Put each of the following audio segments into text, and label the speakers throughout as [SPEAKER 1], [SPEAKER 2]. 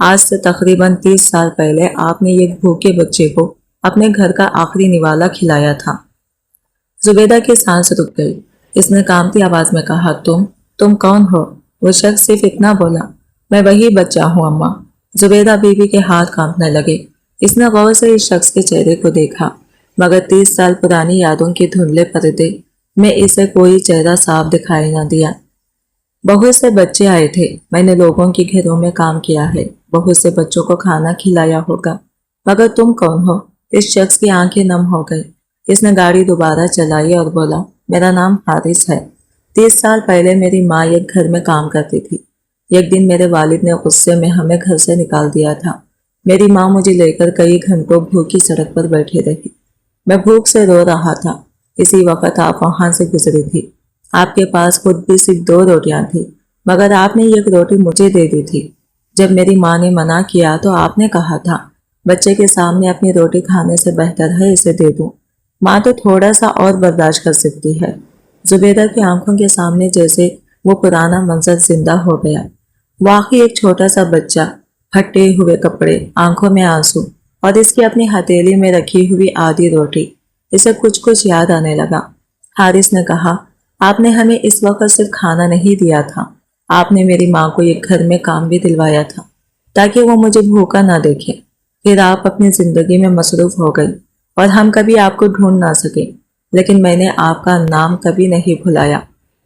[SPEAKER 1] آج سے تقریباً 30 سال پہلے آپ نے ایک بھوکے بچے کو اپنے گھر کا آخری نوالا کھلایا تھا۔ زبیدہ کی سانس رک گئی۔ اس نے کانپتی آواز میں کہا، تم کون ہو؟ وہ شخص صرف اتنا بولا، میں وہی بچہ ہوں اماں۔ زبیدہ بیوی کے ہاتھ کانپنے لگے۔ اس نے غور سے اس شخص کے چہرے کو دیکھا، مگر 30 سال پرانی یادوں کے دھندلے پردے میں اسے کوئی چہرہ صاف دکھائی نہ دیا۔ بہت سے بچے آئے تھے، میں نے لوگوں کے گھروں میں کام کیا ہے، بہت سے بچوں کو کھانا کھلایا ہوگا، مگر تم کون ہو؟ اس شخص کی آنکھیں نم ہو گئی۔ اس نے گاڑی دوبارہ چلائی اور بولا، میرا نام حارث ہے۔ 30 سال پہلے میری ماں ایک گھر میں کام کرتی تھی۔ ایک دن میرے والد نے غصے میں ہمیں گھر سے نکال دیا تھا۔ میری ماں مجھے لے کر کئی گھنٹوں بھوکی سڑک پر بیٹھی رہی۔ میں بھوک سے رو رہا تھا۔ اسی وقت آپ وہاں سے گزری تھی۔ آپ کے پاس خود بھی صرف 2 روٹیاں تھیں، مگر آپ نے ایک روٹی مجھے دے دی تھی۔ جب میری ماں نے منع کیا تو آپ نے کہا تھا، بچے کے سامنے اپنی روٹی کھانے سے بہتر ہے اسے دے دوں۔ ماں تو تھوڑا سا اور برداشت کر سکتی ہے۔ زبیدہ کی آنکھوں کے سامنے جیسے وہ پرانا منظر زندہ ہو گیا۔ واقعی ایک چھوٹا سا بچہ، پھٹے ہوئے کپڑے، آنکھوں میں آنسو، اور اس کی اپنی ہتھیلی میں رکھی ہوئی آدھی روٹی۔ اسے کچھ یاد آنے لگا۔ حارث نے کہا، آپ نے ہمیں اس وقت صرف کھانا نہیں دیا تھا، آپ نے میری ماں کو ایک گھر میں کام بھی دلوایا تھا تاکہ وہ مجھے بھوکا نہ دیکھے۔ پھر آپ اپنی زندگی میں مصروف ہو گئی اور ہم کبھی آپ کو ڈھونڈ نہ سکے، لیکن میں نے آپ کا نام کبھی نہیں بھلایا۔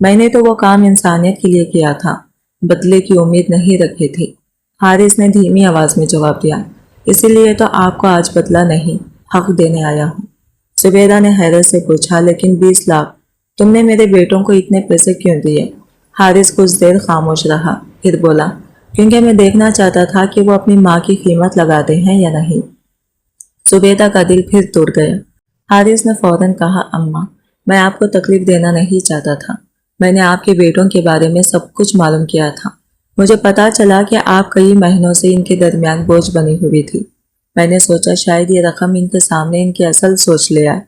[SPEAKER 1] میں نے تو وہ کام انسانیت کے لیے کیا تھا، بدلے کی امید نہیں رکھی تھی۔ حارث نے دھیمی آواز میں جواب دیا، اسی لیے تو آپ کو آج بدلہ نہیں، حق دینے آیا ہوں۔ زبیدہ نے حیرت سے پوچھا، لیکن 20 لاکھ؟ تم نے میرے بیٹوں کو اتنے پیسے کیوں دیے؟ حارث کچھ دیر خاموش رہا، پھر بولا، کیونکہ میں دیکھنا چاہتا تھا کہ وہ اپنی ماں کی قیمت لگاتے ہیں یا نہیں۔ زبیدہ کا دل پھر ٹوٹ گیا۔ حارث نے فوراً کہا، اماں، میں آپ کو تکلیف دینا نہیں چاہتا تھا۔ میں نے آپ کے بیٹوں کے بارے میں سب کچھ معلوم کیا تھا۔ مجھے پتا چلا کہ آپ کئی مہینوں سے ان کے درمیان بوجھ بنی ہوئی تھی۔ میں نے سوچا شاید یہ رقم ان کے سامنے ان کی اصل سوچ لے آئے۔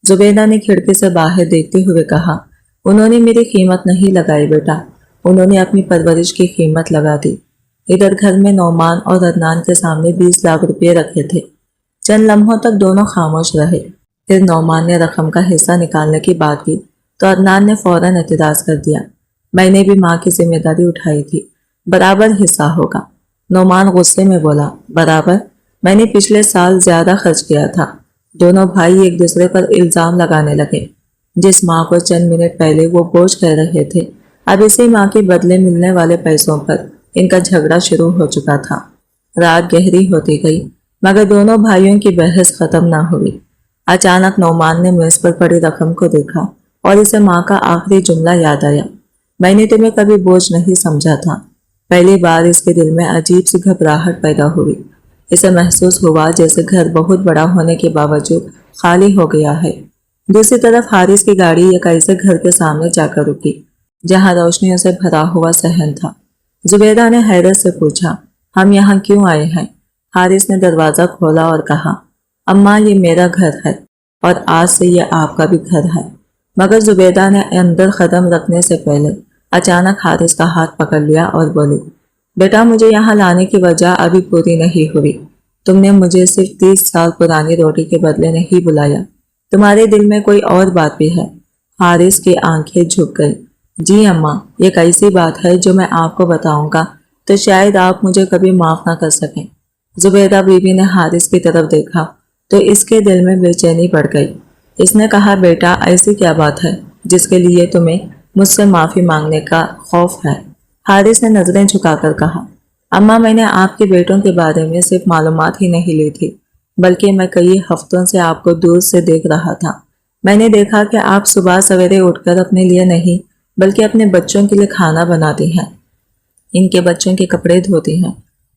[SPEAKER 1] زبیدہ نے کھڑکی سے باہر دیکھتے ہوئے کہا، انہوں نے میری قیمت نہیں لگائی بیٹا، انہوں نے اپنی پرورش کی قیمت لگا دی۔ ادھر گھر میں نعمان اور عدنان کے سامنے 20 لاکھ روپے رکھے تھے۔ چند لمحوں تک دونوں خاموش رہے۔ پھر نعمان نے رقم کا حصہ نکالنے کی بات کی تو عدنان نے فوراً اعتراض کر دیا، میں نے بھی ماں کی ذمہ داری اٹھائی تھی، برابر حصہ ہوگا۔ نعمان غصے میں بولا، برابر؟ میں نے پچھلے سال زیادہ خرچ کیا تھا۔ دونوں بھائی ایک دوسرے پر الزام لگانے لگے۔ جس ماں کو چند منٹ پہلے وہ بوجھ کہہ رہے تھے، اب اسی ماں کے بدلے ملنے والے پیسوں پر ان کا جھگڑا شروع ہو چکا تھا۔ رات گہری ہوتی گئی، مگر دونوں بھائیوں کی بحث ختم نہ ہوئی۔ اچانک نعمان نے میز پر پڑی رقم کو دیکھا اور اسے ماں کا آخری جملہ یاد آیا، میں نے تمہیں کبھی بوجھ نہیں سمجھا تھا۔ پہلی بار اس کے دل میں عجیب سی گھبراہٹ پیدا ہوئی۔ اسے محسوس ہوا جیسے گھر بہت بڑا ہونے کے باوجود خالی ہو گیا ہے۔ دوسری طرف حارث کی گاڑی ایک ایسے گھر کے سامنے جا کر رکی جہاں روشنیوں سے بھرا ہوا صحن تھا۔ زبیدہ نے حیرت سے پوچھا، ہم یہاں کیوں آئے ہیں؟ حارث نے دروازہ کھولا اور کہا، اماں، یہ میرا گھر ہے اور آج سے یہ آپ کا بھی گھر ہے۔ مگر زبیدہ نے اندر قدم رکھنے سے پہلے اچانک حارث کا ہاتھ پکڑ لیا اور بولی، بیٹا، مجھے یہاں لانے کی وجہ ابھی پوری نہیں ہوئی۔ تم نے مجھے صرف 30 سال پرانی روٹی کے بدلے نہیں بلایا، تمہارے دل میں کوئی اور بات بھی ہے۔ حارث کی آنکھیں جھک گئی۔ جی اماں، ایک ایسی بات ہے جو میں آپ کو بتاؤں گا تو شاید آپ مجھے کبھی معاف نہ کر سکیں۔ زبیدہ بیوی نے حارث کی طرف دیکھا تو اس کے دل میں بے چینی بڑھ گئی۔ اس نے کہا، بیٹا، ایسی کیا بات ہے جس کے لیے تمہیں مجھ سے معافی مانگنے کا خوف ہے؟ حارث نے نظریں جھکا کر کہا، اماں، میں نے آپ کے بیٹوں کے بارے میں صرف معلومات ہی نہیں لی تھی، بلکہ میں کئی ہفتوں سے آپ کو دور سے دیکھ رہا تھا۔ میں نے دیکھا کہ آپ صبح سویرے اٹھ کر اپنے لیے نہیں بلکہ اپنے بچوں کے لیے کھانا بناتی ہیں، ان کے بچوں کے کپڑے دھوتی ہیں،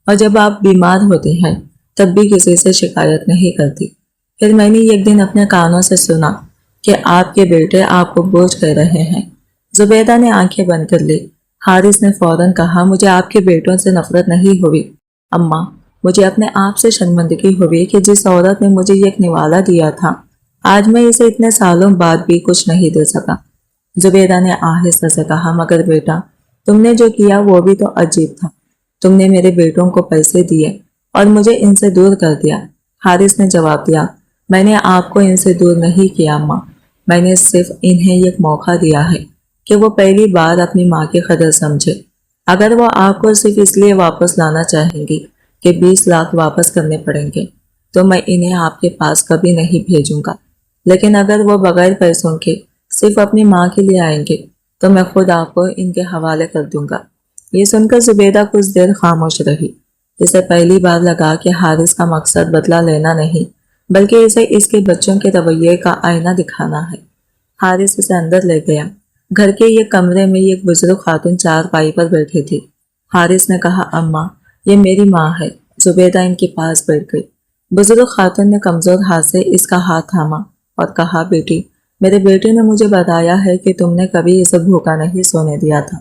[SPEAKER 1] اور جب آپ بیمار ہوتے ہیں تب بھی کسی سے شکایت نہیں کرتی۔ پھر میں نے ایک دن اپنے کانوں سے سنا کہ آپ کے بیٹے آپ کو بوجھ کہہ رہے ہیں۔ زبیدہ نے آنکھیں بند کر لی۔ حارث نے فوراً کہا، مجھے آپ کے بیٹوں سے نفرت نہیں ہوئی اماں، مجھے اپنے آپ سے شرمندگی ہوئی کہ جس عورت نے مجھے ایک نوالا دیا تھا آج میں اسے اتنے سالوں بعد بھی کچھ نہیں دے سکا۔ زبیدہ نے آہستہ سے کہا، مگر بیٹا، تم نے جو کیا وہ بھی تو عجیب تھا. تم نے میرے بیٹوں کو پیسے دیے اور مجھے ان سے دور کر دیا. حارث نے جواب دیا, میں نے آپ کو ان سے دور نہیں کیا اماں. میں نے صرف انہیں ایک موقع دیا ہے کہ وہ پہلی بار اپنی ماں کی قدر سمجھے. اگر وہ آپ کو صرف اس لیے واپس لانا چاہیں گی کہ 20 لاکھ واپس کرنے پڑیں گے تو میں انہیں آپ کے پاس کبھی نہیں بھیجوں گا. لیکن اگر وہ بغیر پیسوں کے صرف اپنی ماں کے لیے آئیں گے تو میں خود آپ کو ان کے حوالے کر دوں گا. یہ سن کر زبیدہ کچھ دیر خاموش رہی. اسے پہلی بار لگا کہ حارث کا مقصد بدلہ لینا نہیں بلکہ اسے اس کے بچوں کے رویے کا آئینہ دکھانا ہے. حارث اسے اندر لے گیا. گھر کے ایک کمرے میں ایک بزرگ خاتون چارپائی پر بیٹھی تھی. حارث نے کہا, اماں یہ میری ماں ہے. زبیدہ ان کے پاس بیٹھ گئی. بزرگ خاتون نے کمزور ہاتھ سے اس کا ہاتھ تھاما اور کہا, بیٹی میرے بیٹے نے مجھے بتایا ہے کہ تم نے کبھی اسے بھوکا نہیں سونے دیا تھا.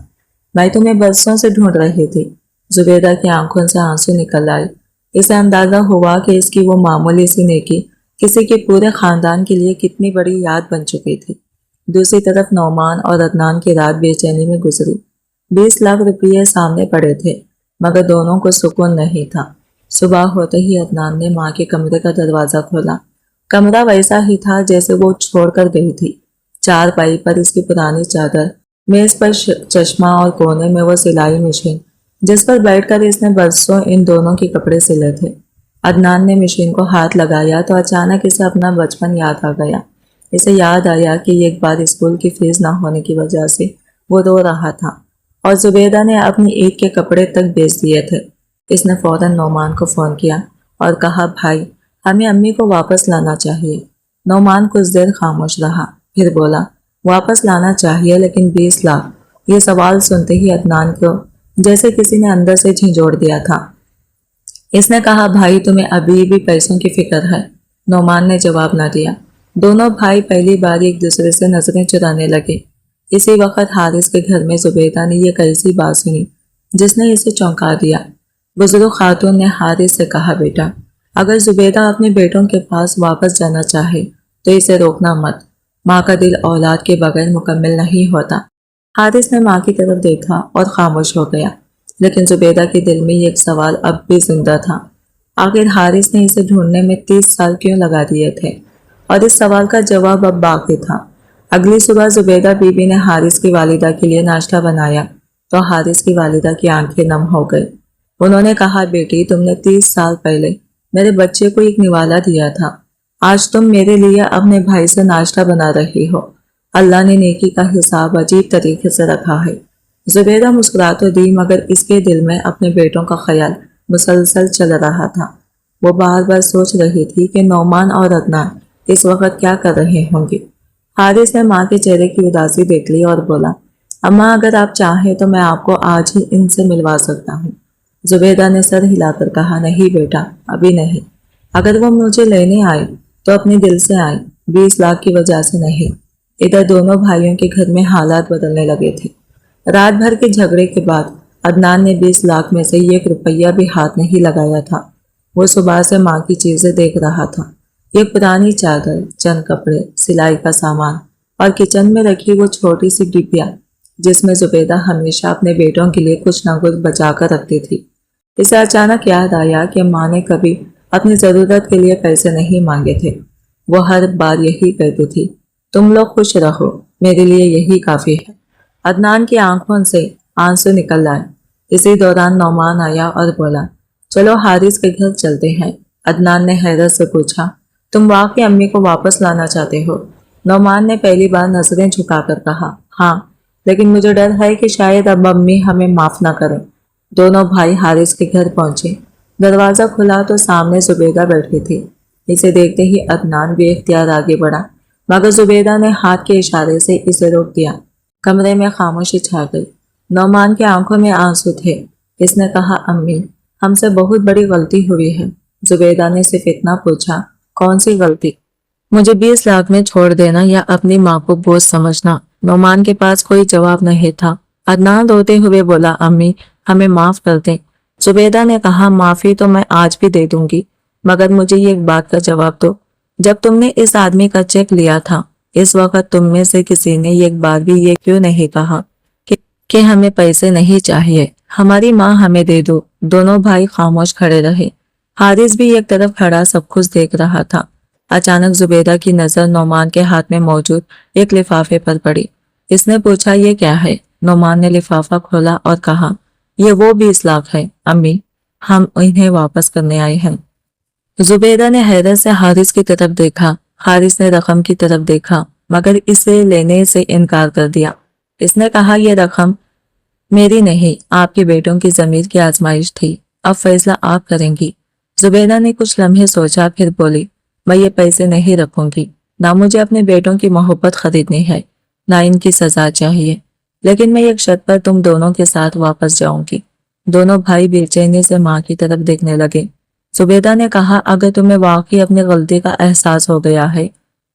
[SPEAKER 1] میں تمہیں برسوں سے ڈھونڈ رہی تھی. زبیدہ کی آنکھوں سے آنسو نکل آئے. اسے اندازہ ہوا کہ اس کی وہ معمولی سی نیکی کسی کے پورے خاندان کے لیے کتنی بڑی یاد بن چکی تھی. دوسری طرف نعمان اور عدنان کی رات بے چینی میں گزری. 20 لاکھ روپیے سامنے پڑے تھے مگر دونوں کو سکون نہیں تھا. صبح ہوتے ہی عدنان نے ماں کے کمرے کا دروازہ کھولا. کمرہ ویسا ہی تھا جیسے وہ چھوڑ کر گئی تھی. چارپائی پر اس کی پرانی چادر, میز پر چشمہ اور کونے میں وہ سلائی مشین جس پر بیٹھ کر اس نے برسوں ان دونوں کے کپڑے سلے تھے. عدنان نے مشین کو ہاتھ لگایا تو اچانک اسے اپنا بچپن یاد آ گیا. اسے یاد آیا کہ ایک بار اسکول کی فیس نہ ہونے کی وجہ سے وہ رو رہا تھا اور زبیدہ نے اپنی عید کے کپڑے تک بیچ دیے تھے. اس نے فوراً نعمان کو فون کیا اور کہا, بھائی ہمیں امی کو واپس لانا چاہیے. نعمان کچھ دیر خاموش رہا, پھر بولا, واپس لانا چاہیے لیکن 20 لاکھ. یہ سوال سنتے ہی عدنان کو جیسے کسی نے اندر سے جھنجھوڑ دیا تھا. اس نے کہا, بھائی تمہیں ابھی بھی پیسوں کی فکر ہے. نعمان نے جواب نہ دیا. دونوں بھائی پہلی بار ایک دوسرے سے نظریں چرانے لگے. اسی وقت حارث کے گھر میں زبیدہ نے ایک ایسی بات سنی جس نے اسے چونکا دیا. بزرگ خاتون نے حارث سے کہا, بیٹا اگر زبیدہ اپنے بیٹوں کے پاس واپس جانا چاہے تو اسے روکنا مت. ماں کا دل اولاد کے بغیر مکمل نہیں ہوتا. حارث نے ماں کی طرف دیکھا اور خاموش ہو گیا. لیکن زبیدہ کے دل میں ایک سوال اب بھی زندہ تھا. آخر حارث نے اسے ڈھونڈنے میں 30 سال کیوں لگا دیے تھے؟ اور اس سوال کا جواب اب باقی تھا. اگلی صبح زبیدہ بی بی نے حارث کی والدہ کے لیے ناشتہ بنایا تو حارث کی والدہ کی آنکھیں نم ہو گئی. انہوں نے کہا, بیٹی تم نے 30 سال پہلے میرے بچے کو ایک نوالا دیا تھا. آج تم میرے لیے اپنے بھائی سے ناشتہ بنا رہی ہو. اللہ نے نیکی کا حساب عجیب طریقے سے رکھا ہے. زبیدہ مسکرا تو دی مگر اس کے دل میں اپنے بیٹوں کا خیال مسلسل چل رہا تھا. وہ بار بار سوچ رہی تھی کہ نعمان اور عدنان اس وقت کیا کر رہے ہوں گے. حارث نے ماں کے چہرے کی اداسی دیکھ لی اور بولا, اماں اگر آپ چاہیں تو میں آپ کو آج ہی ان سے ملوا سکتا ہوں. زبیدہ نے سر ہلا کر کہا, نہیں بیٹا ابھی نہیں. اگر وہ مجھے لینے آئے تو اپنے دل سے آئے, 20 لاکھ کی وجہ سے نہیں. ادھر دونوں بھائیوں کے گھر میں حالات بدلنے لگے تھے. رات بھر کے جھگڑے کے بعد عدنان نے 20 لاکھ میں سے 1 روپیہ بھی ہاتھ نہیں لگایا تھا. وہ صبح سے ماں کی چیزیں دیکھ رہا تھا. ایک پرانی چادر, چند کپڑے, سلائی کا سامان اور کچن میں رکھی وہ چھوٹی سی ڈبیا جس میں زبیدہ ہمیشہ اپنے بیٹوں کے لیے کچھ نہ کچھ بچا کر رکھتی تھی. اسے اچانک یاد آیا کہ ماں نے کبھی اپنی ضرورت کے لیے پیسے نہیں مانگے تھے. وہ ہر بار یہی کہتی تھی, تم لوگ خوش رہو, میرے لیے یہی کافی ہے. عدنان کی آنکھوں سے آنسو نکل آئے. اسی دوران نعمان آیا اور بولا, چلو حارث کے گھر چلتے ہیں. عدنان نے حیرت سے پوچھا, تم واقعی امی کو واپس لانا چاہتے ہو؟ نعمان نے پہلی بار نظریں جھکا کر کہا, ہاں لیکن مجھے ڈر ہے کہ شاید اب امی ہمیں معاف نہ کریں. دونوں بھائی حارث کے گھر پہنچے. دروازہ کھلا تو سامنے زبیدہ بیٹھی تھی. اسے دیکھتے ہی عدنان بے اختیار آگے بڑھا مگر زبیدہ نے ہاتھ کے اشارے سے اسے روک دیا. کمرے میں خاموشی چھا گئی. نعمان کی آنکھوں میں آنسو تھے. اس نے کہا, امی ہم سے بہت بڑی غلطی ہوئی ہے. زبیدہ نے صرف اتنا پوچھا, کون سی غلطی؟ مجھے 20 لاکھ میں چھوڑ دینا یا اپنی ماں کو بوجھ سمجھنا. نعمان کے پاس کوئی جواب نہیں تھا. عدنان روتے ہوئے بولا, امی ہمیں معاف کر دیں. زبیدہ نے کہا, معافی تو میں آج بھی دے دوں گی مگر مجھے ایک بات کا جواب دو. جب تم نے اس آدمی کا چیک لیا تھا اس وقت تم میں سے کسی نے ایک بار بھی یہ کیوں نہیں کہا کہ ہمیں پیسے نہیں چاہیے، ہماری ماں ہمیں دے دو۔ دونوں بھائی خاموش کھڑے رہے۔ حارث بھی ایک طرف کھڑا سب کچھ دیکھ رہا تھا۔ اچانک زبیدہ کی نظر نعمان کے ہاتھ میں موجود ایک لفافے پر پڑی۔ اس نے پوچھا یہ کیا ہے؟ نعمان نے لفافہ کھولا اور کہا یہ وہ 20 لاکھ ہے امی، ہم انہیں واپس کرنے آئے ہیں۔ زبیدہ نے حیرت سے حارث کی طرف دیکھا۔ حارث نے رقم کی طرف دیکھا مگر اسے لینے سے انکار کر دیا۔ اس نے کہا یہ رقم میری نہیں، آپ کے بیٹوں کی ضمیر کی آزمائش تھی، اب فیصلہ آپ کریں گی۔ زبیدہ نے کچھ لمحے سوچا پھر بولی میں یہ پیسے نہیں رکھوں گی، نہ مجھے اپنے بیٹوں کی محبت خریدنی ہے، نہ ان کی سزا چاہیے، لیکن میں ایک شرط پر تم دونوں کے ساتھ واپس جاؤں گی۔ دونوں بھائی بے چینی سے ماں کی طرف دیکھنے لگے۔ زبیدہ نے کہا اگر تمہیں واقعی اپنی غلطی کا احساس ہو گیا ہے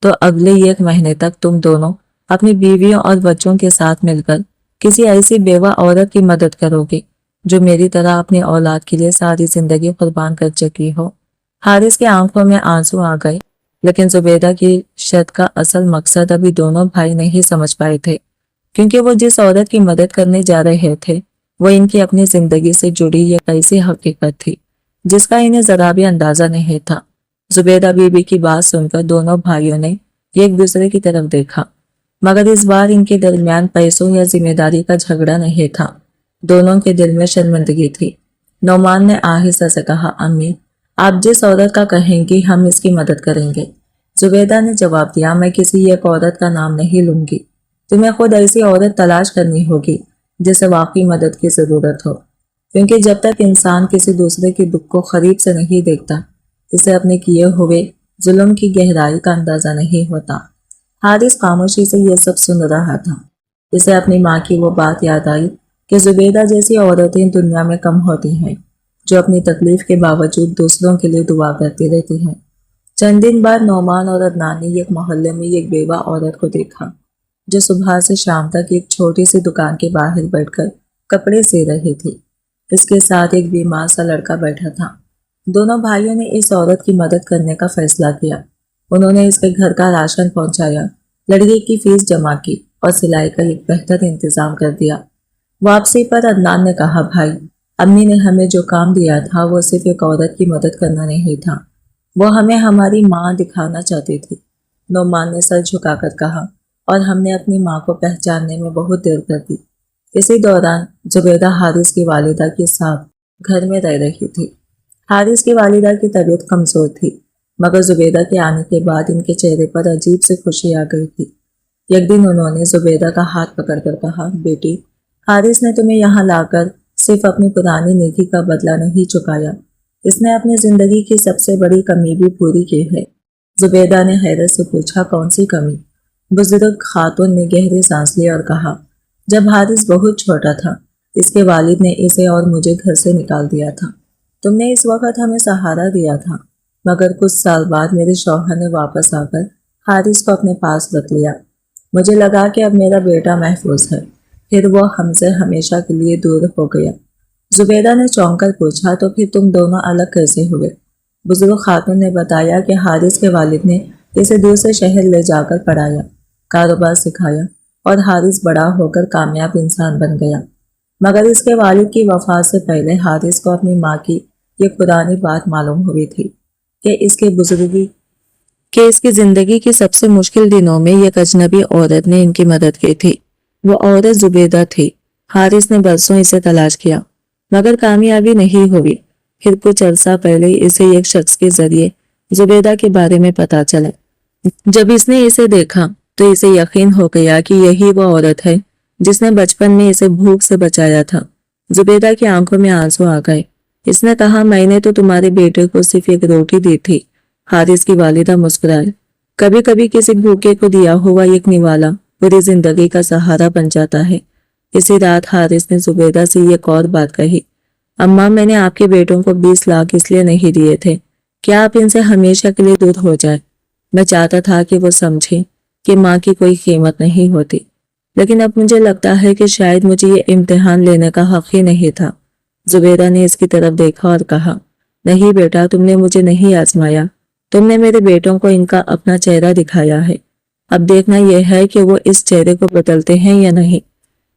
[SPEAKER 1] تو اگلے 1 مہینے تک تم دونوں اپنی بیویوں اور بچوں کے ساتھ مل کر کسی ایسی بیوہ عورت کی مدد کرو گے جو میری طرح اپنی اولاد کے لیے ساری زندگی قربان کر چکی ہو۔ حارث کی آنکھوں میں آنسو آ گئے، لیکن زبیدہ کی شرط کا اصل مقصد ابھی دونوں بھائی نہیں سمجھ پائے تھے، کیونکہ وہ جس عورت کی مدد کرنے جا رہے تھے وہ ان کی اپنی زندگی سے جڑی ایک ایسی حقیقت تھی جس کا انہیں ذرا بھی اندازہ نہیں تھا۔ زبیدہ بی بی کی بات سن کر دونوں بھائیوں نے ایک دوسرے کی طرف دیکھا، مگر اس بار ان کے درمیان پیسوں یا ذمہ داری کا جھگڑا نہیں تھا، دونوں کے دل میں شرمندگی تھی۔ نعمان نے آہستہ سے کہا امی آپ جس عورت کا کہیں گی ہم اس کی مدد کریں گے۔ زبیدہ نے جواب دیا میں کسی ایک عورت کا نام نہیں لوں گی، تمہیں خود ایسی عورت تلاش کرنی ہوگی جسے واقعی مدد کی ضرورت ہو، کیونکہ جب تک انسان کسی دوسرے کے دکھ کو قریب سے نہیں دیکھتا اسے اپنے کیے ہوئے ظلم کی گہرائی کا اندازہ نہیں ہوتا۔ حارث خاموشی سے یہ سب سن رہا تھا۔ اسے اپنی ماں کی وہ بات یاد آئی کہ زبیدہ جیسی عورتیں دنیا میں کم ہوتی ہیں جو اپنی تکلیف کے باوجود دوسروں کے لیے دعا کرتی رہتی ہیں۔ چند دن بعد نعمان اور عدنان نے ایک محلے میں ایک بیوہ عورت کو دیکھا جو صبح سے شام تک ایک چھوٹی سی دکان کے باہر بیٹھ کر کپڑے سی رہی تھی۔ اس کے ساتھ ایک بیمار سا لڑکا بیٹھا تھا۔ دونوں بھائیوں نے اس عورت کی مدد کرنے کا فیصلہ کیا۔ انہوں نے اس کے گھر کا راشن پہنچایا، لڑکی کی فیس جمع کی اور سلائی کا ایک بہتر انتظام کر دیا۔ واپسی پر عدنان نے کہا بھائی امی نے ہمیں جو کام دیا تھا وہ صرف ایک عورت کی مدد کرنا نہیں تھا، وہ ہمیں ہماری ماں دکھانا چاہتی تھی۔ نعمان نے سر جھکا کر کہا اور ہم نے اپنی ماں کو پہچاننے میں بہت دیر کر دی۔ اسی دوران زبیدہ حارث کی والدہ کے ساتھ گھر میں رہ رہی تھی۔ حارث کی والدہ کی طبیعت کمزور تھی، مگر زبیدہ کے آنے کے بعد ان کے چہرے پر عجیب سے خوشی آ گئی تھی۔ ایک دن انہوں نے زبیدہ کا ہاتھ پکڑ کر کہا بیٹی حارث نے تمہیں یہاں لا کر صرف اپنی پرانی نیکی کا بدلہ نہیں چکایا، اس نے اپنی زندگی کی سب سے بڑی کمی بھی پوری کی ہے۔ زبیدہ نے حیرت سے پوچھا کون سی کمی؟ بزرگ خاتون نے گہری سانس لی اور کہا جب حارث بہت چھوٹا تھا اس کے والد نے اسے اور مجھے گھر سے نکال دیا تھا، تم نے اس وقت ہمیں سہارا دیا تھا، مگر کچھ سال بعد میرے شوہر نے واپس آ کر حارث کو اپنے پاس رکھ لیا۔ مجھے لگا کہ اب میرا بیٹا محفوظ ہے، پھر وہ ہم سے ہمیشہ کے لیے دور ہو گیا۔ زبیدہ نے چونک کر پوچھا تو پھر تم دونوں الگ کیسے ہوئے؟ بزرگ خاتون نے بتایا کہ حارث کے والد نے اسے دوسرے شہر لے جا کر پڑھایا، کاروبار سکھایا اور حارث بڑا ہو کر کامیاب انسان بن گیا، مگر اس کے والد کی وفات سے پہلے حارث کو اپنی ماں کی یہ پرانی بات معلوم ہوئی تھی کہ اس کی زندگی کی سب سے مشکل دنوں میں ایک اجنبی عورت نے ان کی مدد کی تھی۔ وہ عورت زبیدہ تھی۔ حارث نے برسوں اسے تلاش کیا مگر کامیابی نہیں ہوئی۔ پھر کچھ عرصہ پہلے اسے ایک شخص کے ذریعے زبیدہ کے بارے میں پتا چلا۔ جب اس نے اسے دیکھا تو اسے یقین ہو گیا کہ یہی وہ عورت ہے جس نے بچپن میں اسے بھوک سے بچایا تھا۔ زبیدہ کی آنکھوں میں آنسو آ گئے۔ اس نے کہا میں نے تو تمہارے بیٹے کو صرف ایک روٹی دی تھی۔ حارث کی والدہ مسکرائے۔ کبھی کبھی کسی بھوکے کو دیا ہوا ایک نوالا پوری زندگی کا سہارا بن جاتا ہے۔ اسی رات حارث نے زبیدہ سے ایک اور بات کہی، اماں میں نے آپ کے بیٹوں کو 20 لاکھ اس لیے نہیں دیے تھے کہ آپ ان سے ہمیشہ کے لیے دور ہو جائے۔ میں چاہتا تھا کہ وہ سمجھیں کہ ماں کی کوئی قیمت نہیں ہوتی، لیکن اب مجھے لگتا ہے کہ شاید مجھے یہ امتحان لینے کا حق ہی نہیں تھا۔ زبیدہ نے اس کی طرف دیکھا اور کہا نہیں بیٹا، تم نے مجھے نہیں آزمایا، تم نے میرے بیٹوں کو ان کا اپنا چہرہ دکھایا ہے، اب دیکھنا یہ ہے کہ وہ اس چہرے کو بدلتے ہیں یا نہیں۔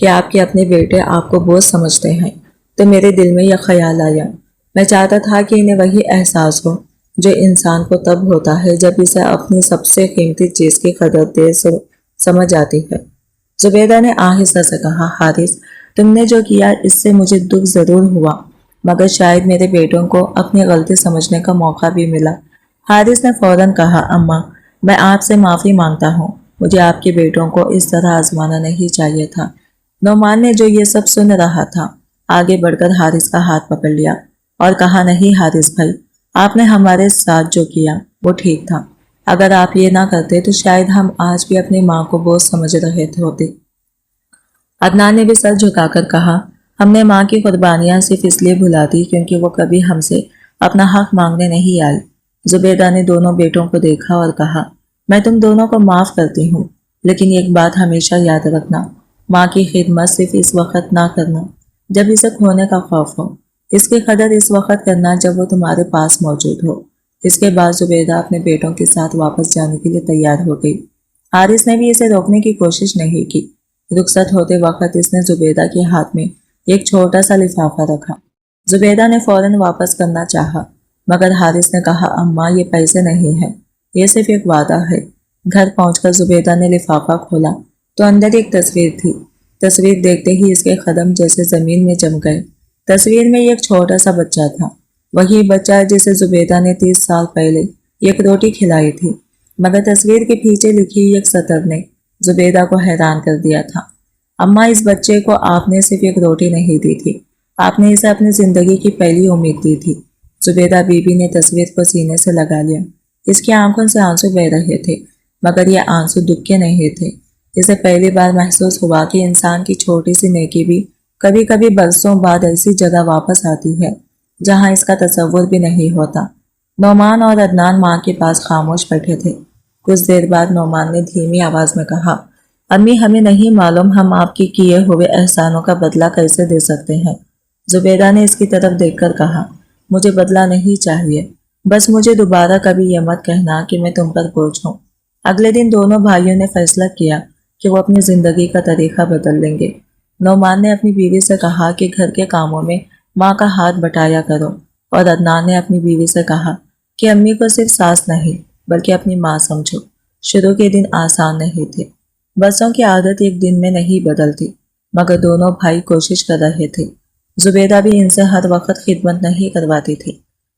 [SPEAKER 1] کہ آپ کے اپنے بیٹے آپ کو بوجھ سمجھتے ہیں تو میرے دل میں یہ خیال آیا۔ میں چاہتا تھا کہ انہیں وہی احساس ہو جو انسان کو تب ہوتا ہے جب اسے اپنی سب سے قیمتی چیز کی قدر دیر سے سمجھ آتی ہے۔ زبیدہ نے آہستہ سے کہا، حارث تم نے جو کیا اس سے مجھے دکھ ضرور ہوا، مگر شاید میرے بیٹوں کو اپنی غلطی سمجھنے کا موقع بھی ملا۔ حارث نے فوراً کہا، اماں میں آپ سے معافی مانگتا ہوں، مجھے آپ کے بیٹوں کو اس طرح آزمانا نہیں چاہیے تھا۔ نعمان نے جو یہ سب سن رہا تھا آگے بڑھ کر حارث کا ہاتھ پکڑ لیا اور کہا، نہیں حارث بھائی، آپ نے ہمارے ساتھ جو کیا وہ ٹھیک تھا، اگر آپ یہ نہ کرتے تو شاید ہم آج بھی اپنی ماں کو بوجھ سمجھ رہے ہوتے۔ عدنان نے بھی سر جھکا کر کہا، ہم نے ماں کی قربانیاں صرف اس لیے بھلا دی کیونکہ وہ کبھی ہم سے اپنا حق مانگنے نہیں آئی۔ زبیدہ نے دونوں بیٹوں کو دیکھا اور کہا، میں تم دونوں کو معاف کرتی ہوں، لیکن ایک بات ہمیشہ یاد رکھنا، ماں کی خدمت صرف اس وقت نہ کرنا جب اسے کھونے کا خوف ہو، اس کی قدر اس وقت کرنا جب وہ تمہارے پاس موجود ہو۔ اس کے بعد زبیدہ اپنے بیٹوں کے ساتھ واپس جانے کے لیے تیار ہو گئی۔ حارث نے بھی اسے روکنے کی کوشش نہیں کی۔ رخصت ہوتے وقت اس نے زبیدہ کے ہاتھ میں ایک چھوٹا سا لفافہ رکھا۔ زبیدہ نے فوراً واپس کرنا چاہا، مگر حارث نے کہا، اماں یہ پیسے نہیں ہیں، یہ صرف ایک وعدہ ہے۔ گھر پہنچ کر زبیدہ نے لفافہ کھولا تو اندر ایک تصویر تھی۔ تصویر دیکھتے ہی اس کے قدم جیسے زمین میں جم گئے۔ تصویر میں ایک چھوٹا سا بچہ تھا، وہی بچہ جسے زبیدہ نے 30 سال پہلے ایک روٹی کھلائی تھی، مگر تصویر کے پیچھے لکھی ایک سطر نے زبیدہ کو حیران کر دیا تھا۔ اماں اس بچے کو آپ نے صرف ایک روٹی نہیں دی تھی، آپ نے اسے اپنی زندگی کی پہلی امید دی تھی۔ زبیدہ بی بی نے تصویر کو سینے سے لگا لیا۔ اس کی آنکھوں سے آنسو بہہ رہے تھے، مگر یہ آنسو دکھ کے نہیں تھے۔ اسے پہلی بار محسوس ہوا کہ انسان کی چھوٹی سی نیکی بھی کبھی کبھی برسوں بعد ایسی جگہ واپس آتی ہے جہاں اس کا تصور بھی نہیں ہوتا۔ نعمان اور عدنان ماں کے پاس خاموش بیٹھے تھے۔ کچھ دیر بعد نعمان نے دھیمی آواز میں کہا، امی ہمیں نہیں معلوم ہم آپ کی کیے ہوئے احسانوں کا بدلہ کیسے دے سکتے ہیں۔ زبیدہ نے اس کی طرف دیکھ کر کہا، مجھے بدلہ نہیں چاہیے، بس مجھے دوبارہ کبھی یہ مت کہنا کہ میں تم پر بوجھ ہوں۔ اگلے دن دونوں بھائیوں نے فیصلہ کیا کہ وہ اپنی زندگی کا طریقہ بدل لیں گے۔ نعمان نے اپنی بیوی سے کہا کہ گھر کے کاموں میں ماں کا ہاتھ بٹایا کرو، اور عدنان نے اپنی بیوی سے کہا کہ امی کو صرف ساس نہیں بلکہ اپنی ماں سمجھو۔ شروع کے دن آسان نہیں تھے، بچوں کی عادت ایک دن میں نہیں بدلتی، مگر دونوں بھائی کوشش کر رہے تھے۔ زبیدہ بھی ان سے ہر وقت خدمت نہیں کرواتی تھی۔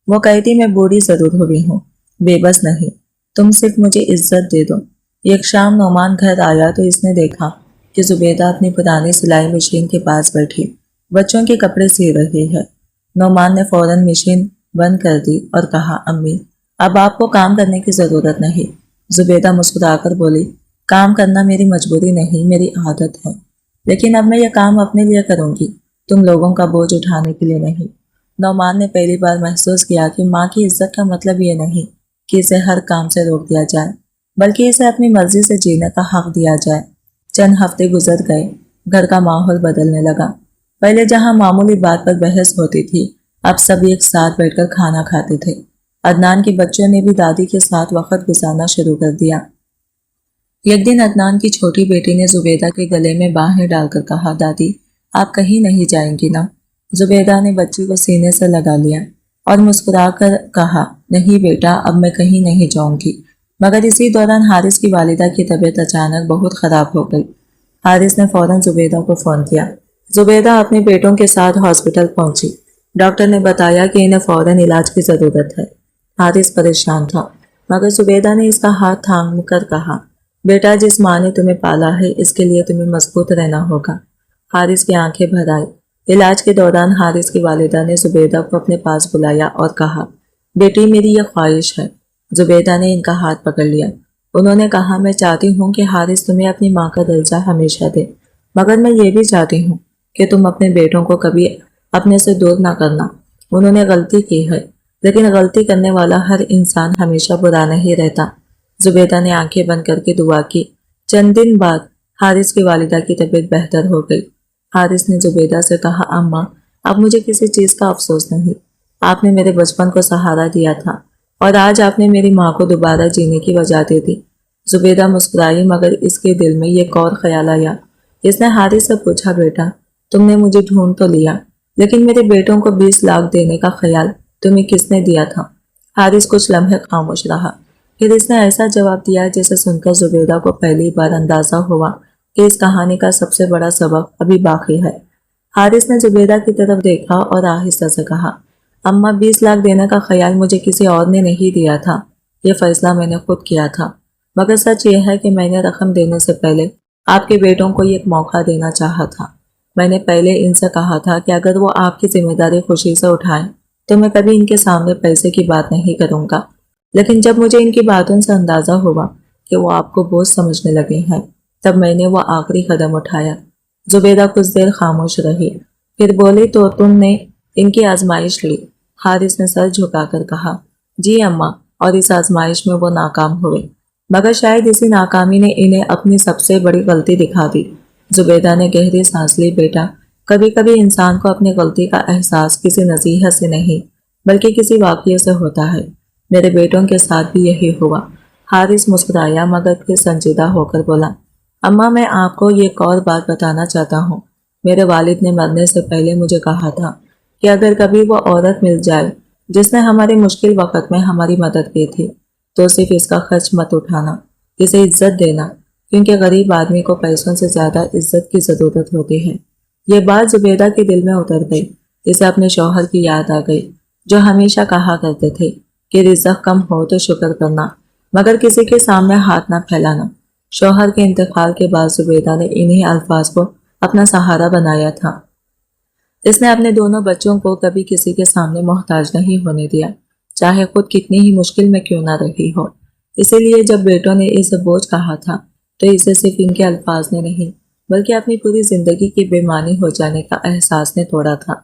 [SPEAKER 1] وہ کہتی، میں بوڑھی ضرور ہوئی ہوں، بے بس نہیں، تم صرف مجھے عزت دے دو۔ ایک شام نعمان گھر آیا تو اس نے دیکھا کہ زبیدہ اپنی پرانی سلائی مشین کے پاس بیٹھی بچوں کے کپڑے سی رہی ہے۔ نعمان نے فوراً مشین بند کر دی اور کہا، امی اب آپ کو کام کرنے کی ضرورت نہیں۔ زبیدہ مسکرا کر بولی، کام کرنا میری مجبوری نہیں، میری عادت ہے، لیکن اب میں یہ کام اپنے لیے کروں گی، تم لوگوں کا بوجھ اٹھانے کے لیے نہیں۔ نعمان نے پہلی بار محسوس کیا کہ ماں کی عزت کا مطلب یہ نہیں کہ اسے ہر کام سے روک دیا جائے، بلکہ اسے اپنی مرضی سے جینے کا حق دیا جائے۔ چند ہفتے گزر گئے، گھر کا ماحول بدلنے لگا۔ پہلے جہاں معمولی بات پر بحث ہوتی تھی، اب سب ایک ساتھ بیٹھ کر کھانا کھاتے تھے۔ عدنان کے بچوں نے بھی دادی کے ساتھ وقت گزارنا شروع کر دیا۔ ایک دن عدنان کی چھوٹی بیٹی نے زبیدہ کے گلے میں باہیں ڈال کر کہا، دادی آپ کہیں نہیں جائیں گی نا؟ زبیدہ نے بچی کو سینے سے لگا لیا اور مسکرا کر کہا، نہیں بیٹا اب میں کہیں نہیں جاؤں گی۔ مگر اسی دوران حارث کی والدہ کی طبیعت اچانک بہت خراب ہو گئی۔ حارث نے فوراً زبیدہ کو فون کیا۔ زبیدہ اپنے بیٹوں کے ساتھ ہاسپٹل پہنچی۔ ڈاکٹر نے بتایا کہ انہیں فوراً علاج کی ضرورت ہے۔ حارث پریشان تھا، مگر زبیدہ نے اس کا ہاتھ تھام کر کہا، بیٹا جس ماں نے تمہیں پالا ہے اس کے لیے تمہیں مضبوط رہنا ہوگا۔ حارث کی آنکھیں بھر آئی۔ علاج کے دوران حارث کی والدہ نے زبیدہ کو اپنے پاس بلایا اور کہا، بیٹی میری یہ خواہش ہے۔ زبیدہ نے ان کا ہاتھ پکڑ لیا۔ انہوں نے کہا، میں چاہتی ہوں کہ حارث تمہیں اپنی ماں کا درجہ ہمیشہ دے، مگر میں یہ بھی چاہتی ہوں کہ تم اپنے بیٹوں کو کبھی اپنے سے دور نہ کرنا۔ انہوں نے غلطی کی ہے، لیکن غلطی کرنے والا ہر انسان ہمیشہ برا نہیں رہتا۔ زبیدہ نے آنکھیں بند کر کے دعا کی۔ چند دن بعد حارث کی والدہ کی طبیعت بہتر ہو گئی۔ حارث نے زبیدہ سے کہا، اماں اب مجھے کسی چیز کا افسوس نہیں، آپ نے میرے بچپن کو سہارا دیا تھا اور آج آپ نے میری ماں کو دوبارہ جینے کی وجہ دے دی۔ زبیدہ مسکرائی، مگر اس کے دل میں ایک اور خیال آیا اس نے حارث سے پوچھا، بیٹا تم نے مجھے ڈھونڈ تو لیا، لیکن میرے بیٹوں کو 20 لاکھ دینے کا خیال تمہیں کس نے دیا تھا؟ حارث کچھ لمحے خاموش رہا، پھر اس نے ایسا جواب دیا جسے سن کر زبیدہ کو پہلی بار اندازہ ہوا کہ اس کہانی کا سب سے بڑا سبق ابھی باقی ہے۔ حارث نے زبیدہ کی طرف دیکھا اور آہستہ سے کہا، اماں 20 لاکھ دینے کا خیال مجھے کسی اور نے نہیں دیا تھا، یہ فیصلہ میں نے خود کیا تھا، مگر سچ یہ ہے کہ میں نے رقم دینے سے پہلے آپ کے بیٹوں کو ایک موقع دینا چاہا تھا۔ میں نے پہلے ان سے کہا تھا کہ اگر وہ آپ کی ذمہ داری خوشی سے اٹھائیں تو میں کبھی ان کے سامنے پیسے کی بات نہیں کروں گا، لیکن جب مجھے ان کی باتوں سے اندازہ ہوا کہ وہ آپ کو بوجھ سمجھنے لگے ہیں تب میں نے وہ آخری قدم اٹھایا۔ زبیدہ کچھ دیر خاموش رہی، پھر بولی، تو تم نے ان کی آزمائش لی؟ حارث نے سر جھکا کر کہا، جی اماں، اور اس آزمائش میں وہ ناکام ہوئے، مگر شاید اسی ناکامی نے انہیں اپنی سب سے بڑی غلطی دکھا دی۔ زبیدہ نے گہری سانس لی، بیٹا کبھی کبھی انسان کو اپنی غلطی کا احساس کسی نصیحت سے نہیں بلکہ کسی واقعے سے ہوتا ہے، میرے بیٹوں کے ساتھ بھی یہی ہوا۔ حارث مسکرایا مگر پھر سنجیدہ ہو کر بولا، اماں میں آپ کو ایک اور بات بتانا چاہتا ہوں، میرے والد نے مرنے سے پہلے مجھے کہا تھا کہ اگر کبھی وہ عورت مل جائے جس نے ہمارے مشکل وقت میں ہماری مدد کی تھی تو صرف اس کا خرچ مت اٹھانا، اسے عزت دینا، کیونکہ غریب آدمی کو پیسوں سے زیادہ عزت کی ضرورت ہوتی ہے۔ یہ بات زبیدہ کے دل میں اتر گئی، اسے اپنے شوہر کی یاد آ گئی جو ہمیشہ کہا کرتے تھے کہ رزق کم ہو تو شکر کرنا مگر کسی کے سامنے ہاتھ نہ پھیلانا۔ شوہر کے انتقال کے بعد زبیدہ نے انہی الفاظ کو اپنا سہارا بنایا تھا۔ اس نے اپنے دونوں بچوں کو کبھی کسی کے سامنے محتاج نہیں ہونے دیا، چاہے خود کتنی ہی مشکل میں کیوں نہ رہی ہو۔ اسی لیے جب بیٹوں نے اسے بوجھ کہا تھا تو اسے صرف ان کے الفاظ نے نہیں بلکہ اپنی پوری زندگی کی بے معنی ہو جانے کا احساس نے توڑا تھا۔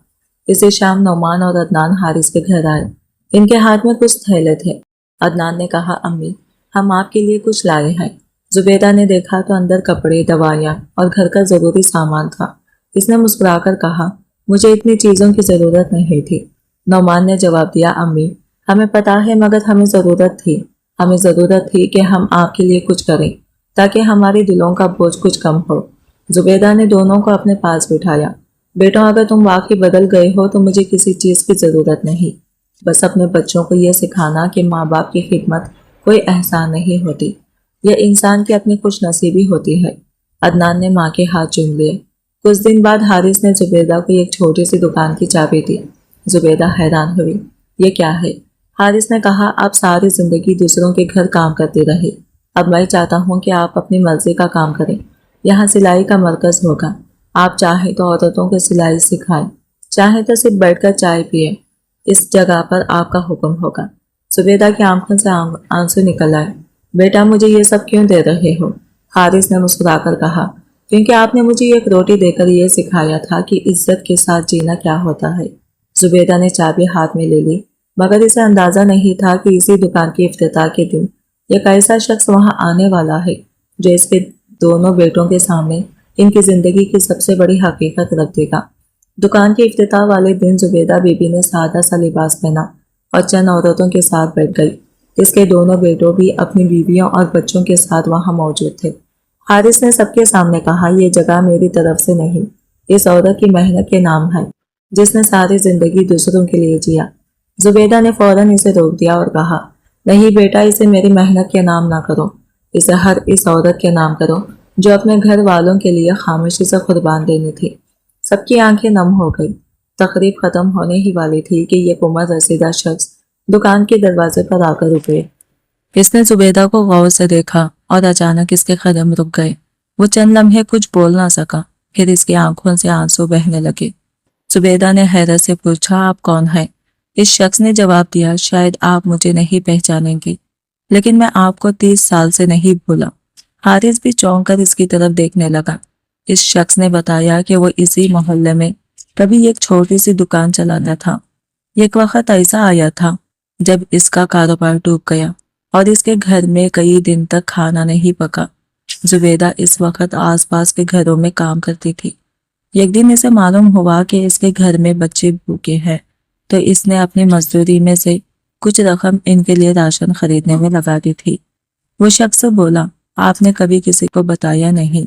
[SPEAKER 1] اسی شام نعمان اور عدنان حارث کے گھر آئے، ان کے ہاتھ میں کچھ تھیلے تھے۔ عدنان نے کہا، امی ہم آپ کے لیے کچھ لائے ہیں۔ زبیدہ نے دیکھا تو اندر کپڑے، دوائیاں اور گھر کا ضروری سامان تھا۔ اس نے مسکرا کر کہا، مجھے اتنی چیزوں کی ضرورت نہیں تھی۔ نعمان نے جواب دیا، امی ہمیں پتہ ہے مگر ہمیں ضرورت تھی کہ ہم آپ کے لیے کچھ کریں تاکہ ہمارے دلوں کا بوجھ کچھ کم ہو۔ زبیدہ نے دونوں کو اپنے پاس بٹھایا، بیٹوں اگر تم واقعی بدل گئے ہو تو مجھے کسی چیز کی ضرورت نہیں، بس اپنے بچوں کو یہ سکھانا کہ ماں باپ کی خدمت کوئی احسان نہیں ہوتی، یہ انسان کی اپنی خوش نصیبی ہوتی ہے۔ عدنان نے ماں کے ہاتھ چوم لیے۔ کچھ دن بعد حارث نے زبیدہ کو ایک چھوٹی سی دکان کی چابی دی۔ زبیدہ حیران ہوئی، یہ کیا ہے؟ حارث نے کہا، آپ ساری زندگی دوسروں کے گھر کام کرتے رہے، اب میں چاہتا ہوں کہ آپ اپنی مرضی کا کام کریں، یہاں سلائی کا مرکز ہوگا، آپ چاہیں تو عورتوں کو سلائی سکھائیں، چاہیں تو صرف بیٹھ کر چائے پیئیں، اس جگہ پر آپ کا حکم ہوگا۔ زبیدہ کی آنکھوں سے آنسو نکل آئے، بیٹا مجھے یہ سب کیوں دے رہے ہو؟ حارث نے مسکرا کر کہا، کیونکہ آپ نے مجھے ایک روٹی دے کر یہ سکھایا تھا کہ عزت کے ساتھ جینا کیا ہوتا ہے۔ زبیدہ نے چابی ہاتھ میں لے لی مگر اسے اندازہ نہیں تھا کہ اسی دکان کی افتتاح کے دن ایک ایسا شخص وہاں آنے والا ہے جو اس کے دونوں بیٹوں کے سامنے ان کی زندگی کی سب سے بڑی حقیقت رکھ دے گا۔ دکان کے افتتاح والے دن زبیدہ بی بی نے سادہ سا لباس پہنا اور چند عورتوں کے ساتھ بیٹھ گئی۔ اس کے دونوں بیٹوں بھی اپنی بیویوں اور بچوں کے ساتھ وہاں موجود تھے۔ حارث نے سب کے سامنے کہا، یہ جگہ میری طرف سے نہیں، اس عورت کی محنت کے نام ہے جس نے ساری زندگی دوسروں کے لیے جیا۔ زبیدہ نے فوراً اسے روک دیا اور کہا، نہیں بیٹا، اسے میری محنت کے نام نہ کرو، اسے ہر اس عورت کے نام کرو جو اپنے گھر والوں کے لیے خاموشی سے قربان دینی تھی۔ سب کی آنکھیں نم ہو گئی۔ تقریب ختم ہونے ہی والی تھی کہ یہ عمر رسیدہ شخص دکان کے دروازے پر آ کر رکے۔ اس نے زبیدہ کو غور سے دیکھا اور اچانک اس کے قدم رک گئے۔ وہ چند لمحے کچھ بول نہ سکا، پھر اس کی آنکھوں سے آنسو بہنے لگے۔ زبیدہ نے حیرت سے پوچھا، آپ کون ہیں؟ اس شخص نے جواب دیا، شاید آپ مجھے نہیں پہچانیں گے لیکن میں آپ کو 30 سال سے نہیں بھولا۔ حارث بھی چونک کر اس کی طرف دیکھنے لگا۔ اس شخص نے بتایا کہ وہ اسی محلے میں کبھی ایک چھوٹی سی دکان چلاتا تھا۔ ایک وقت ایسا آیا تھا جب اس کا کاروبار ڈوب گیا اور اس کے گھر میں کئی دن تک کھانا نہیں پکا۔ زبیدہ اس وقت آس پاس کے گھروں میں کام کرتی تھی۔ ایک دن اسے معلوم ہوا کہ اس کے گھر میں بچے بھوکے ہیں تو اس نے اپنی مزدوری میں سے کچھ رقم ان کے لیے راشن خریدنے میں لگا دی تھی۔ وہ شخص بولا، آپ نے کبھی کسی کو بتایا نہیں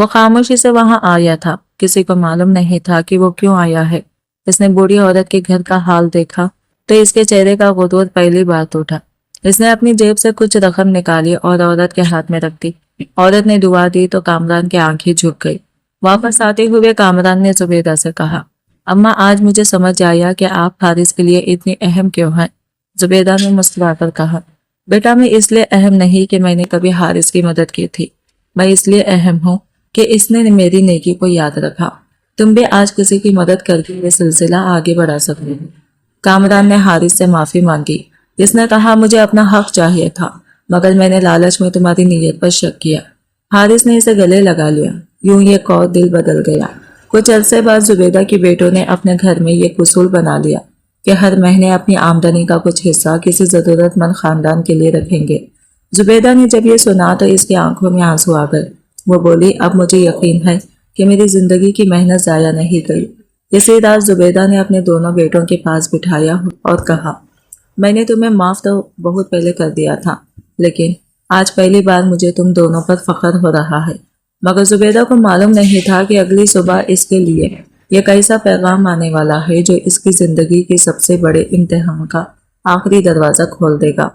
[SPEAKER 1] وہ خاموشی سے وہاں آیا تھا، کسی کو معلوم نہیں تھا کہ وہ کیوں آیا ہے۔ اس نے بوڑھی عورت کے گھر کا حال دیکھا تو اس کے چہرے کا غرور پہلی بار ٹوٹا۔ اس نے اپنی جیب سے کچھ رقم نکالی اور عورت کے ہاتھ میں رکھ دی۔ عورت نے دعا دی تو کامران کی آنکھیں جھک گئی۔ واپس آتے ہوئے کامران نے زبیدہ سے کہا، اماں آج مجھے سمجھ آیا کہ آپ حارث کے لیے اتنی اہم کیوں ہیں۔ زبیدہ نے مسکرا کر کہا، بیٹا میں اس لیے اہم نہیں کہ میں نے کبھی حارث کی مدد کی تھی، میں اس لیے اہم ہوں کہ اس نے میری نیکی کو یاد رکھا۔ تم بھی آج کسی کی مدد کر کے یہ سلسلہ آگے بڑھا سکتے ہو۔ کامران نے حارث سے معافی مانگی۔ اس نے کہا، مجھے اپنا حق چاہیے تھا مگر میں نے لالچ میں تمہاری نیت پر شک کیا۔ حارث نے اسے گلے لگا لیا۔ یوں یہ کو دل بدل گیا۔ کچھ عرصے بعد زبیدہ کی بیٹوں نے اپنے گھر میں یہ اصول بنا لیا کہ ہر مہینے اپنی آمدنی کا کچھ حصہ کسی ضرورت مند خاندان کے لیے رکھیں گے۔ زبیدہ نے جب یہ سنا تو اس کی آنکھوں میں آنسو آ گئے۔ وہ بولی، اب مجھے یقین ہے کہ میری زندگی کی محنت ضائع نہیں گئی۔ اسی رات زبیدہ نے اپنے دونوں بیٹوں کے پاس بٹھایا اور کہا، میں نے تمہیں معاف تو بہت پہلے کر دیا تھا، لیکن آج پہلی بار مجھے تم دونوں پر فخر ہو رہا ہے۔ مگر زبیدہ کو معلوم نہیں تھا کہ اگلی صبح اس کے لیے یہ کیسا پیغام آنے والا ہے جو اس کی زندگی کے سب سے بڑے امتحان کا آخری دروازہ کھول دے گا۔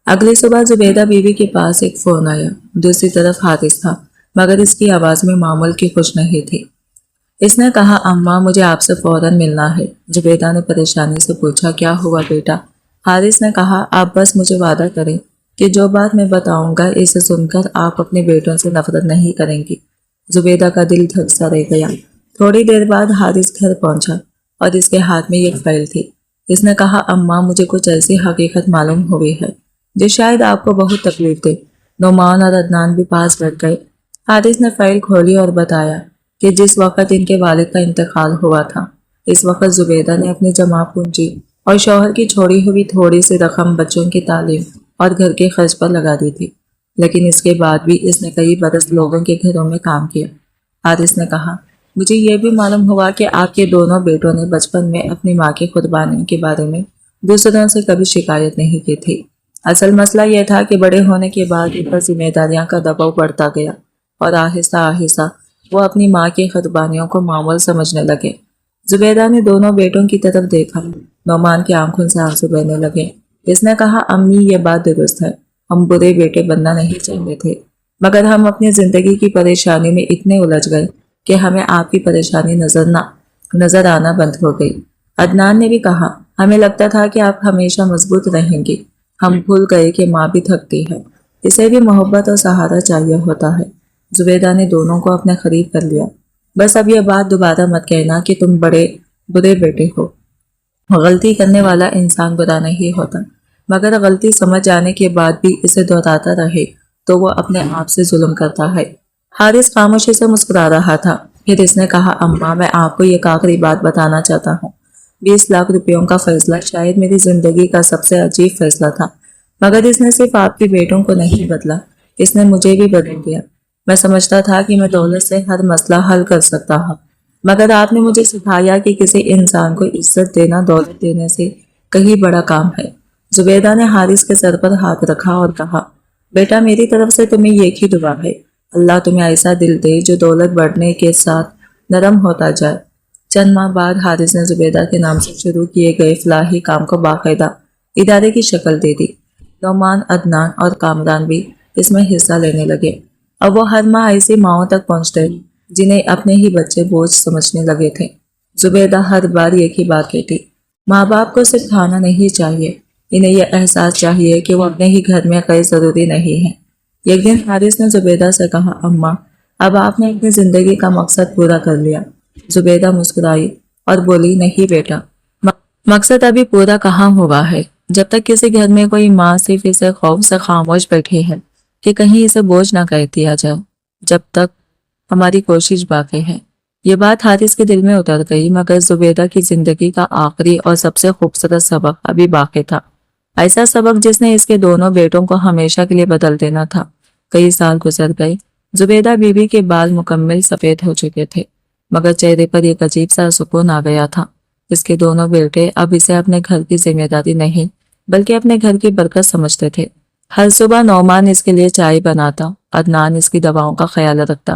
[SPEAKER 1] اگلی صبح زبیدہ بیوی کے پاس ایک فون آیا۔ دوسری طرف حارث تھا، مگر اس کی آواز میں معمول کی خوش نہیں تھی۔ اس نے کہا، اماں مجھے آپ سے فوراً ملنا ہے۔ زبیدہ نے پریشانی سے پوچھا، کیا ہوا بیٹا؟ حارث نے کہا، آپ بس مجھے وعدہ کریں کہ جو بات میں بتاؤں گا اسے سن کر آپ اپنے بیٹوں سے نفرت نہیں کریں گی۔ زبیدہ کا دل دھک سا رہ گیا۔ تھوڑی دیر بعد حارث گھر پہنچا اور اس کے ہاتھ میں ایک فائل تھی۔ اس نے کہا، اماں مجھے کچھ ایسی حقیقت معلوم ہوئی ہے جو شاید آپ کو بہت تکلیف دے۔ نعمان اور عدنان بھی پاس بیٹھ گئے۔ حارث نے فائل کھولی اور بتایا کہ جس وقت ان کے والد کا انتقال ہوا تھا اس وقت زبیدہ نے اپنی جمع پونجی اور شوہر کی چھوڑی ہوئی تھوڑی سی رقم بچوں کی تعلیم اور گھر کے خرچ پر لگا دی تھی، لیکن اس کے بعد بھی اس نے کئی برس لوگوں کے گھروں میں کام کیا۔ حارث نے کہا، مجھے یہ بھی معلوم ہوا کہ آپ کے دونوں بیٹوں نے بچپن میں اپنی ماں کی قربانی کے بارے میں دوسروں سے کبھی شکایت نہیں کی تھی۔ اصل مسئلہ یہ تھا کہ بڑے ہونے کے بعد ان پر ذمہ داریاں کا دباؤ بڑھتا گیا اور آہستہ آہستہ وہ اپنی ماں کی قربانیوں کو معمول سمجھنے لگے۔ زبیدہ نے دونوں بیٹوں کی طرف دیکھا۔ نعمان کی آنکھوں سے آنسو بہنے لگے۔ اس نے کہا، امی یہ بات درست ہے، ہم برے بیٹے بننا نہیں چاہتے تھے، مگر ہم اپنی زندگی کی پریشانی میں اتنے الجھ گئے کہ ہمیں آپ کی پریشانی نظر آنا بند ہو گئی۔ عدنان نے بھی کہا، ہمیں لگتا تھا کہ آپ ہمیشہ مضبوط رہیں گی، ہم بھول گئے کہ ماں بھی تھکتی ہے، اسے بھی محبت اور سہارا چاہیے ہوتا ہے۔ زبیدہ نے دونوں کو اپنے قریب کر لیا۔ بس اب یہ بات دوبارہ مت کہنا کہ تم برے بیٹے ہو۔ غلطی کرنے والا انسان برا نہیں ہوتا، مگر غلطی سمجھ جانے کے بعد بھی اسے دہراتا رہے تو وہ اپنے آپ سے ظلم کرتا ہے۔ حارث خاموشی سے مسکرا رہا تھا۔ پھر اس نے کہا، اماں میں آپ کو ایک آخری بات بتانا چاہتا ہوں۔ 20 لاکھ روپیوں کا فیصلہ شاید میری زندگی کا سب سے عجیب فیصلہ تھا، مگر اس نے صرف آپ کے بیٹوں کو نہیں بدلا، اس نے مجھے بھی بدل دیا۔ میں سمجھتا تھا کہ میں دولت سے ہر مسئلہ حل کر سکتا ہوں، مگر آپ نے مجھے سکھایا کہ کسی انسان کو عزت دینا دولت دینے سے کہیں بڑا کام ہے۔ زبیدہ نے حارث کے سر پر ہاتھ رکھا اور کہا، بیٹا میری طرف سے تمہیں ایک ہی دعا ہے، اللہ تمہیں ایسا دل دے جو دولت بڑھنے کے ساتھ نرم ہوتا جائے۔ چند ماہ بعد حارث نے زبیدہ کے نام سے شروع کیے گئے فلاحی کام کو باقاعدہ ادارے کی شکل دے دی۔ نعمان، عدنان اور کامران بھی اس میں حصہ لینے لگے۔ اب وہ ہر ماہ ایسی ماؤں تک پہنچتے جنہیں اپنے ہی بچے بوجھ سمجھنے لگے تھے۔ زبیدہ ہر بار ایک ہی بات کہتی، ماں باپ کو صرف کھانا نہیں چاہیے، انہیں یہ احساس چاہیے کہ وہ اپنے ہی گھر میں غیر ضروری نہیں ہیں۔ ایک دن حارث نے زبیدہ سے کہا، اماں اب آپ نے اپنی زندگی کا مقصد پورا کر لیا۔ زبیدہ مسکرائی اور بولی، نہیں بیٹا، مقصد ابھی پورا کہاں ہوا ہے۔ جب تک کسی گھر میں کوئی ماں صرف اسے خوف سے خاموش بیٹھی ہے کہ کہیں اسے بوجھ نہ کہہ دیا جائے، جب تک ہماری کوشش باقی ہے۔ یہ بات حارث کے دل میں اتر گئی، مگر زبیدہ کی زندگی کا آخری اور سب سے خوبصورت سبق ابھی باقی تھا، ایسا سبق جس نے اس کے دونوں بیٹوں کو ہمیشہ کے لیے بدل دینا تھا۔ کئی سال گزر گئے۔ زبیدہ بیوی کے بال مکمل سفید ہو چکے تھے، مگر چہرے پر ایک عجیب سا سکون آ گیا تھا۔ اس کے دونوں بیٹے اب اسے اپنے گھر کی ذمہ داری نہیں بلکہ اپنے گھر کی برکت سمجھتے تھے۔ ہر صبح نعمان اس کے لیے چائے بناتا، عدنان اس کی دواؤں کا خیال رکھتا